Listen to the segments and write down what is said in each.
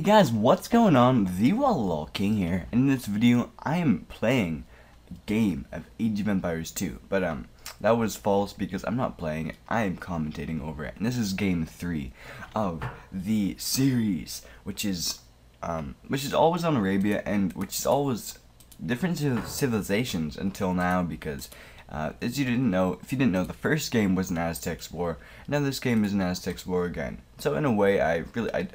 Hey guys, what's going on? TheWolololKing here, and in this video I am playing a game of Age of Empires 2, but that was false because I'm not playing it, I am commentating over it, and this is game 3 of the series, which is always on Arabia, and which is always different civilizations until now, because if you didn't know, the first game was an Aztec's war. Now this game is an Aztec's war again. So in a way, I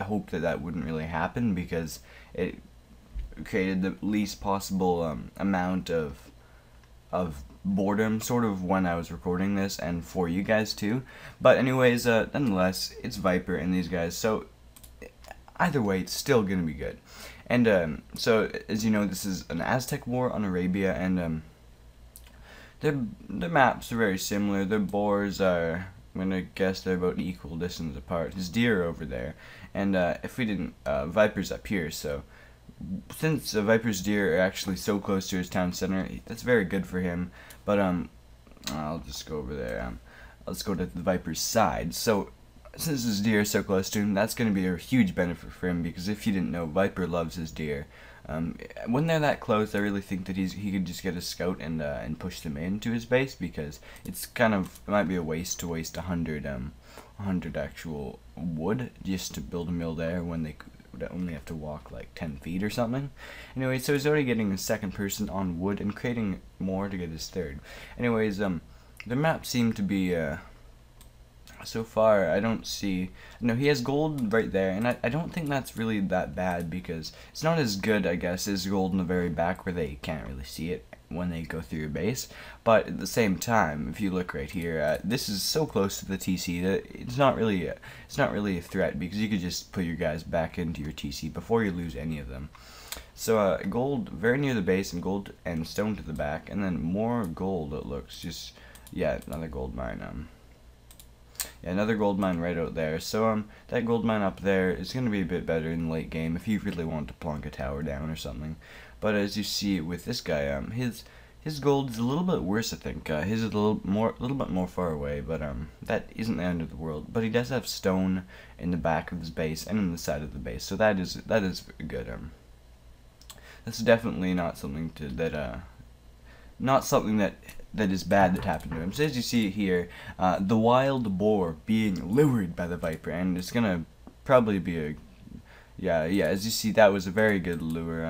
hope that wouldn't really happen, because it created the least possible amount of boredom, sort of, when I was recording this, and for you guys too. But anyways, nonetheless, it's Viper and these guys. So either way, it's still gonna be good. And so as you know, this is an Aztec war on Arabia, and their maps are very similar. Their boars are, I'm gonna guess they're about equal distance apart. His deer are over there, and if we didn't, Viper's up here. So since Viper's deer are actually so close to his town center, that's very good for him. But I'll just go over there. Let's go to the Viper's side. So since his deer is so close to him, that's gonna be a huge benefit for him, because if you didn't know, Viper loves his deer. When they're that close, I really think that he could just get a scout and push them into his base, because it's kind of, it might be a waste to waste 100 actual wood just to build a mill there when they would only have to walk like 10 feet or something. Anyway, so he's already getting a second person on wood and creating more to get his third. Anyways, the maps seem to be so far, I don't see. No, he has gold right there, and I don't think that's really that bad, because it's not as good, I guess, as gold in the very back, where they can't really see it when they go through your base. But at the same time, if you look right here, this is so close to the TC that it's not really a threat, because you could just put your guys back into your TC before you lose any of them. So gold very near the base, and gold and stone to the back, and then more gold. It looks just, yeah, another gold mine. Yeah, another gold mine right out there. So that gold mine up there is going to be a bit better in the late game if you really want to plonk a tower down or something. But as you see with this guy, his gold is a little bit worse, I think. His is a little bit more far away, but that isn't the end of the world. But he does have stone in the back of his base and in the side of the base, so that is good. That's definitely not something that is bad that happened to him. So as you see here, the wild boar being lured by the Viper, and it's gonna probably be a, yeah. As you see, that was a very good lure.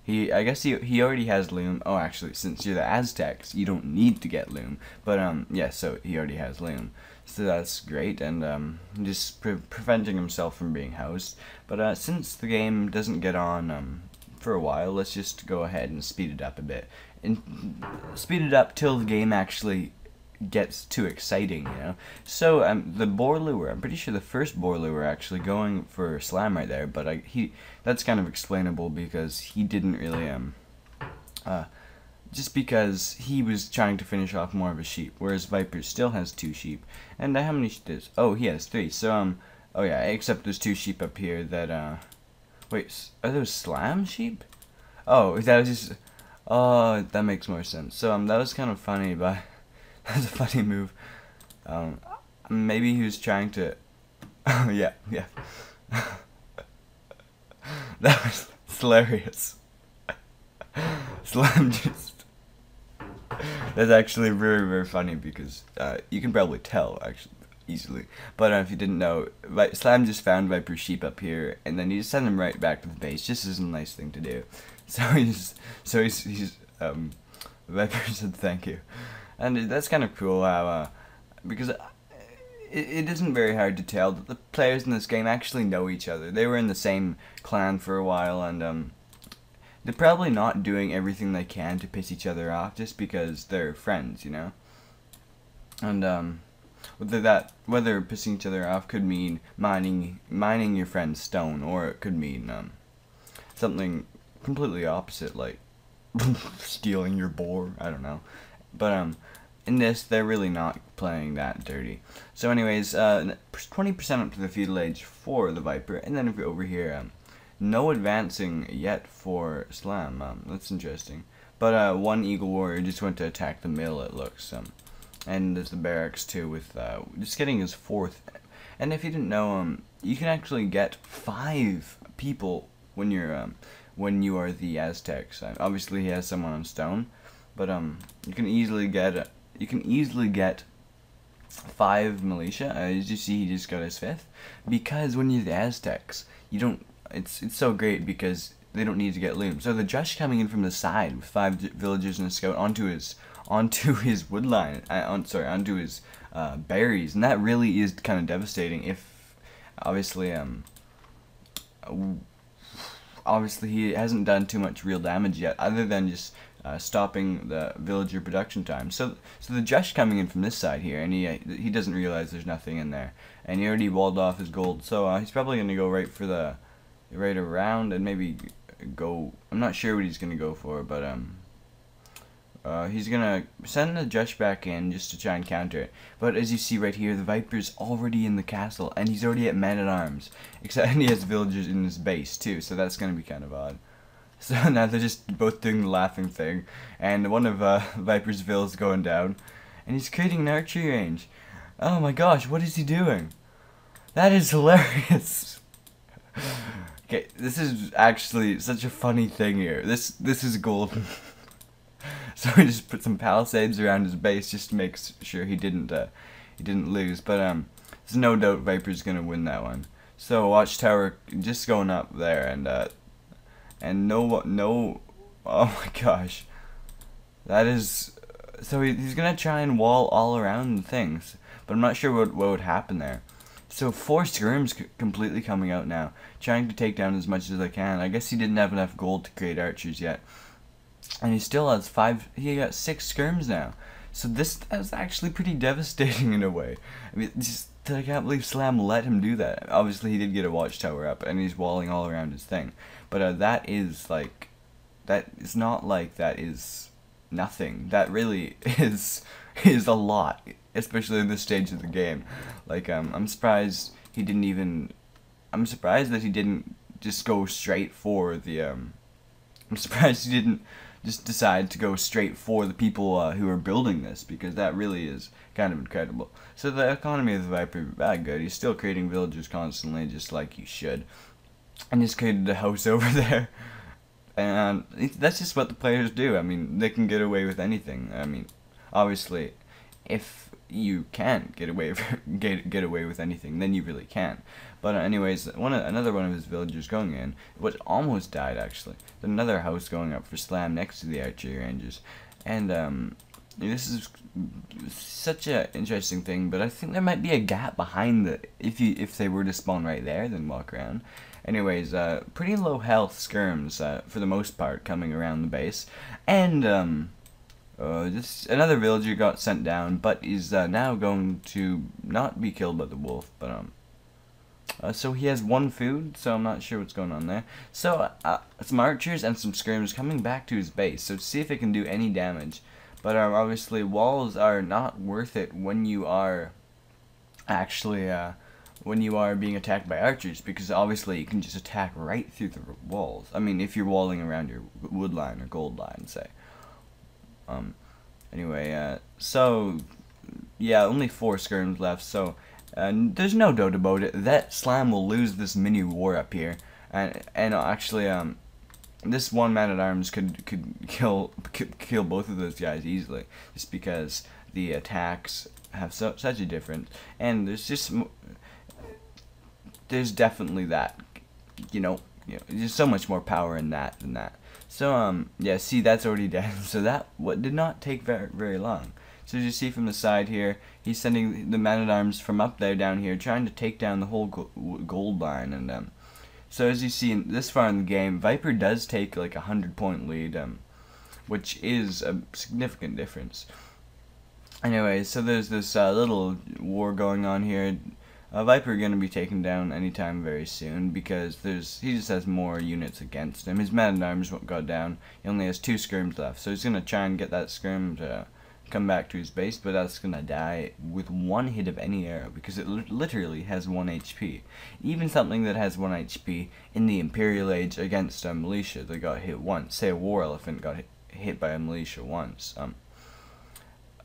I guess he already has loom. Oh, actually, since you're the Aztecs, you don't need to get loom. But yeah, so he already has loom, so that's great, and just preventing himself from being housed. But since the game doesn't get on for a while, let's just go ahead and speed it up a bit, and speed it up till the game actually gets too exciting, you know. So the boar lure, I'm pretty sure the first boar lure actually going for Slam right there, but that's kind of explainable, because he didn't really just because he was trying to finish off more of a sheep, whereas Viper still has 2 sheep. And how many does? Oh, he has 3. So oh yeah, except there's 2 sheep up here that wait, are those Slam sheep? Oh, that was just, oh, that makes more sense. So that was kind of funny, but that was a funny move. Maybe he was trying to, oh yeah. That was hilarious. Slam just, that's actually very, very funny, because you can probably tell, actually, easily. But if you didn't know, Slam just found Viper's sheep up here, and then he just sent him right back to the base, just as a nice thing to do. So Viper said thank you, and that's kind of cool how because it isn't very hard to tell that the players in this game actually know each other. They were in the same clan for a while, and they're probably not doing everything they can to piss each other off just because they're friends, you know. And whether pissing each other off could mean mining your friend's stone, or it could mean something completely opposite, like stealing your boar. I don't know. But in this, they're really not playing that dirty. So anyways, 20% up to the feudal age for the Viper, and then if you're over here, no advancing yet for Slam. That's interesting. But one Eagle Warrior just went to attack the mill, it looks. And there's the barracks too, with just getting his 4th. And if you didn't know, you can actually get 5 people when you are the Aztecs. Obviously, he has someone on stone, but you can easily get 5 militia. As you see, he just got his 5th, because when you're the Aztecs, you don't. It's so great because they don't need to get loomed. So the Drush coming in from the side with 5 villagers and a scout onto his wood line, onto his berries, and that really is kind of devastating. If obviously he hasn't done too much real damage yet, other than just stopping the villager production time. So the Drush coming in from this side here, and he doesn't realize there's nothing in there, and he already walled off his gold. So he's probably gonna go right around and maybe go. I'm not sure what he's gonna go for, but he's gonna send the Drush back in just to try and counter it. But as you see right here, the Viper's already in the castle, and he's already at man-at-arms. Except he has villagers in his base too, so that's gonna be kind of odd. So now they're just both doing the laughing thing, and one of Viper's vills going down, and he's creating an archery range. Oh my gosh, what is he doing? That is hilarious. Okay, this is actually such a funny thing here. This is golden. So he just put some palisades around his base just to make sure he didn't lose. But there's no doubt Viper's gonna win that one. So watchtower just going up there, and no, oh my gosh, that is. So he's gonna try and wall all around things, but I'm not sure what would happen there. So 4 skirms completely coming out now, trying to take down as much as I can. I guess he didn't have enough gold to create archers yet. And he still has 5, he got 6 skirms now. So that was actually pretty devastating in a way. I mean, I can't believe Slam let him do that. Obviously he did get a watchtower up, and he's walling all around his thing. But that is nothing. That really is a lot, especially in this stage of the game. Like, I'm surprised that he didn't just go straight for the, I'm surprised he didn't just decide to go straight for the people who are building this, because that really is kind of incredible. So the economy of the Viper is that good. He's still creating villagers constantly, just like you should. And just created a house over there. And that's just what the players do. I mean, they can get away with anything. I mean, obviously, if you can't get away with anything, then you really can. But anyways, another one of his villagers going in, which almost died actually. Then another house going up for Slam next to the archery ranges, and this is such an interesting thing. But I think there might be a gap behind if they were to spawn right there, then walk around. Anyways, pretty low health skirms for the most part coming around the base, and another villager got sent down, but is now going to not be killed by the wolf. But so he has 1 food, so I'm not sure what's going on there. So some archers and some skirms coming back to his base, so to see if it can do any damage. But obviously walls are not worth it when you are actually being attacked by archers, because obviously you can just attack right through the walls. I mean, if you're walling around your wood line or gold line, say. Anyway, so yeah, only 4 skirms left, so there's no doubt about it that Slam will lose this mini war up here, and actually this one man-at-arms could kill both of those guys easily, just because the attacks have such a difference, and there's definitely that, there's so much more power in that than that. So yeah, see, that's already dead. So that did not take very long. So as you see from the side here, he's sending the man-at-arms from up there down here, trying to take down the whole gold line. And so as you see this far in the game, Viper does take like a 100-point lead, which is a significant difference. Anyway, so there's this little war going on here. Viper going to be taken down anytime very soon, because he just has more units against him. His man-at-arms got down. He only has 2 skirms left, so he's going to try and get that skirm to come back to his base, but that's going to die with 1 hit of any arrow, because it literally has 1 HP. Even something that has 1 HP in the Imperial Age against a militia that got hit once, say a war elephant got hit by a militia once,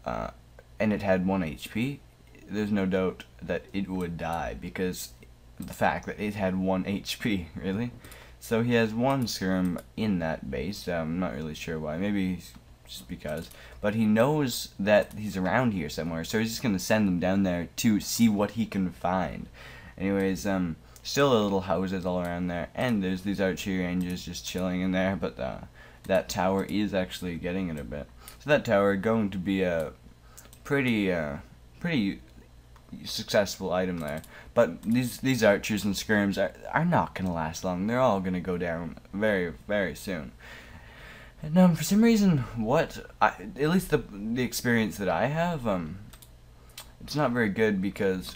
and it had 1 HP, there's no doubt that it would die, because the fact that it had 1 HP, really. So he has 1 skirm in that base. I'm not really sure why. Maybe just because. But he knows that he's around here somewhere, so he's just going to send them down there to see what he can find. Anyways, still the little houses all around there, and there's these archery ranges just chilling in there, but that tower is actually getting it a bit. So that tower going to be a pretty successful item there. But these archers and skirms are not going to last long. They're all going to go down very, very soon. And for some reason, at least the experience that I have, it's not very good, because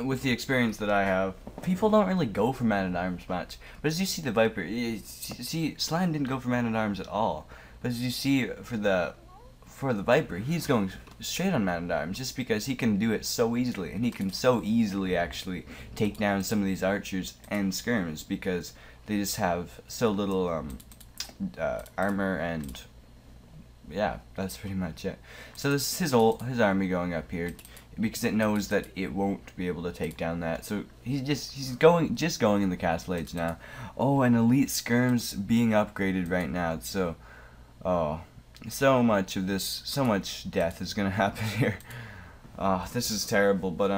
with the experience that I have, people don't really go for man-at-arms much. But as you see, the Viper, you see, Slime didn't go for man-at-arms at all. But as you see, for the Viper, he's going straight on man-at-arms, just because he can do it so easily, and he can so easily actually take down some of these archers and skirms, because they just have so little armor, and yeah, that's pretty much it. So this is his army going up here, because it knows that it won't be able to take down that. So he's going in the castle age now. Oh, and elite skirms being upgraded right now. So so much death is gonna happen here. This is terrible. But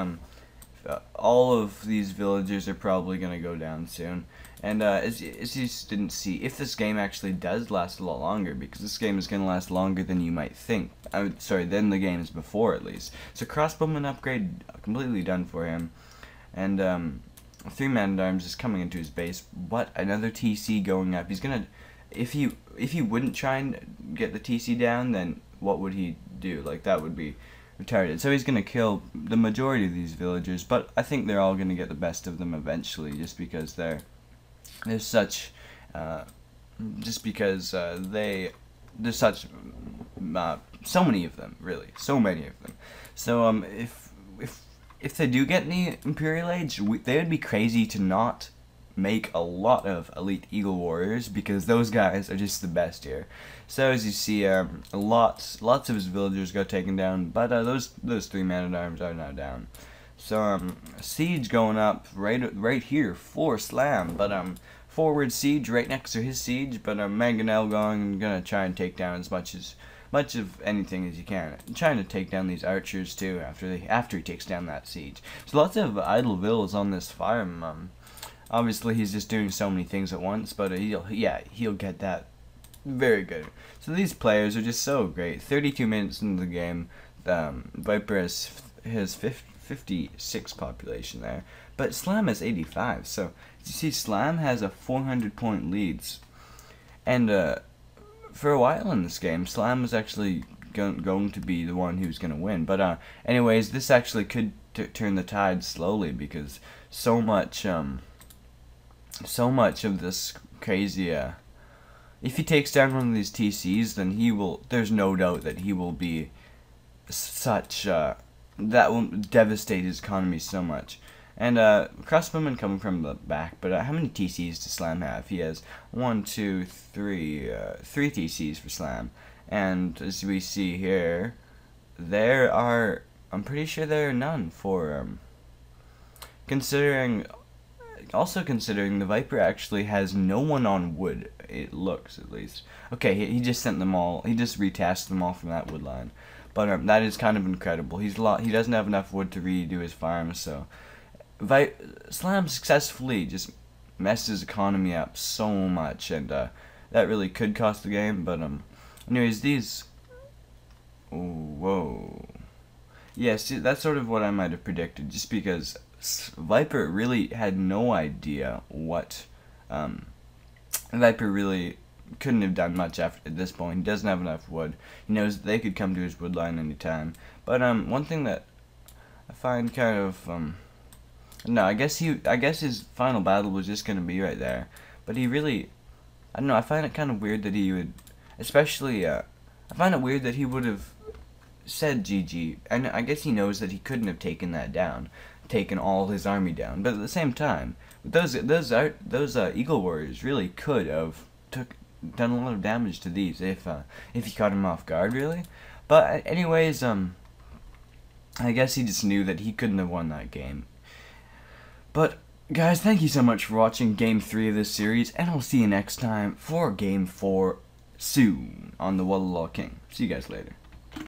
all of these villagers are probably gonna go down soon. And as you didn't see, if this game actually does last a lot longer, because this game is going to last longer than you might think. Than the games before, at least. So crossbowman upgrade completely done for him. And 3 man-at-arms is coming into his base. What? Another TC going up. He's going to... If he wouldn't try and get the TC down, then what would he do? Like, that would be retarded. So he's going to kill the majority of these villagers, but I think they're all going to get the best of them eventually, just because there's such so many of them, really, so many of them. So if they do get any Imperial Age, they would be crazy to not make a lot of elite Eagle Warriors, because those guys are just the best here. So as you see, lots of his villagers got taken down, but those 3 man-at-arms are now down. So siege going up right here for Slam, but forward siege right next to his siege, but Mangonel gonna try and take down as much of anything as you can. Trying to take down these archers too after he takes down that siege. So lots of idle villas on this farm. Obviously he's just doing so many things at once, but he'll get that very good. So these players are just so great. 32 minutes into the game, Viper has 56 population there, but Slam has 85. So you see, Slam has a 400-point leads, and for a while in this game, Slam was actually going to be the one who's going to win. But anyways, this actually could turn the tide slowly, because so much of this crazy. If he takes down one of these TCs, then there's no doubt that he will be such. That will devastate his economy so much. And crossbowman coming from the back, but how many TCs does Slam have? He has 1, 2, 3, 3 TCs for Slam. And as we see here, I'm pretty sure there are none for, considering the Viper actually has no one on wood, it looks at least. Okay, he just sent them all, he just retasked them all from that wood line. But that is kind of incredible. He doesn't have enough wood to redo his farm, so Slam successfully just messed his economy up so much, and that really could cost the game. But anyways, these. Oh, whoa. Yes, that's sort of what I might have predicted, just because Viper really had no idea what. Viper really couldn't have done much at this point. He doesn't have enough wood. He knows that they could come to his wood line anytime. But one thing that I find kind of no, I guess his final battle was just gonna be right there. But he really, I don't know. I find it kind of weird that he would, especially I find it weird that he would have said GG. And I guess he knows that he couldn't have taken that down, taken all his army down. But at the same time, those Eagle Warriors really could have done a lot of damage to these if he caught him off guard, really. But anyways, I guess he just knew that he couldn't have won that game. But guys, thank you so much for watching Game 3 of this series, and I'll see you next time for Game 4 soon on the WOLOLOLKing. See you guys later.